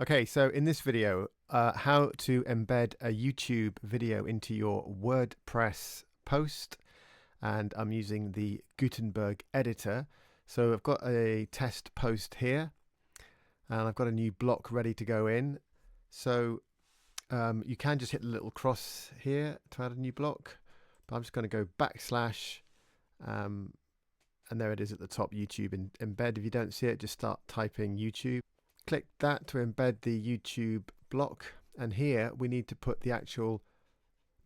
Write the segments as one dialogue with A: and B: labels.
A: Okay, so in this video, how to embed a YouTube video into your WordPress post, and I'm using the Gutenberg editor. So I've got a test post here, and I've got a new block ready to go in. So you can just hit the little cross here to add a new block, but I'm just going to go backslash, and there it is at the top, YouTube embed. If you don't see it, just start typing YouTube. Click that to embed the YouTube block, and here we need to put the actual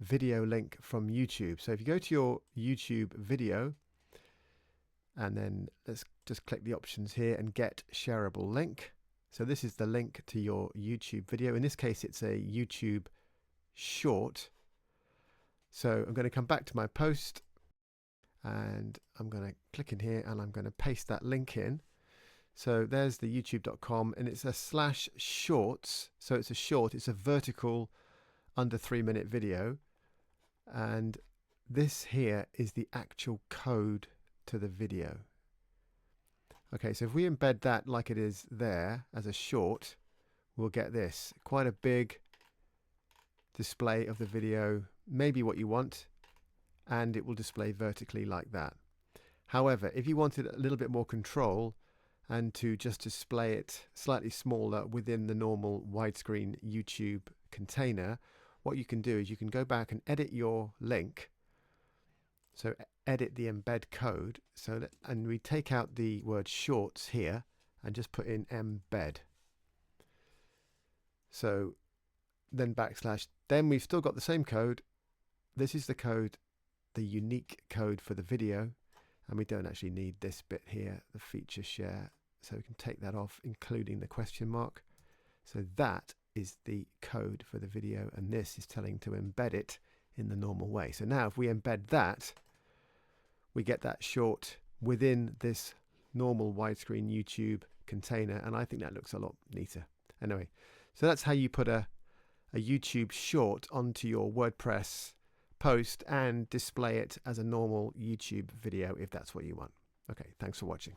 A: video link from YouTube. So if you go to your YouTube video, and then let's just click the options here and get shareable link. So this is the link to your YouTube video. In this case, it's a YouTube short. So I'm going to come back to my post, and I'm going to click in here, and I'm going to paste that link in. So there's the youtube.com, and it's a /shorts. So it's a short, it's a vertical under 3-minute video. And this here is the actual code to the video. Okay, so if we embed that like it is there as a short, we'll get this, quite a big display of the video, maybe what you want, and it will display vertically like that. However, if you wanted a little bit more control, and to just display it slightly smaller within the normal widescreen YouTube container, what you can do is you can go back and edit your link. So edit the embed code. And we take out the word shorts here and just put in embed. So then backslash, then we've still got the same code. This is the code, the unique code for the video. And we don't actually need this bit here, the feature share. So we can take that off, including the question mark. So that is the code for the video, and this is telling to embed it in the normal way. So now if we embed that, we get that short within this normal widescreen YouTube container, and I think that looks a lot neater. Anyway, so that's how you put a YouTube short onto your WordPress post and display it as a normal YouTube video if that's what you want. Okay, thanks for watching.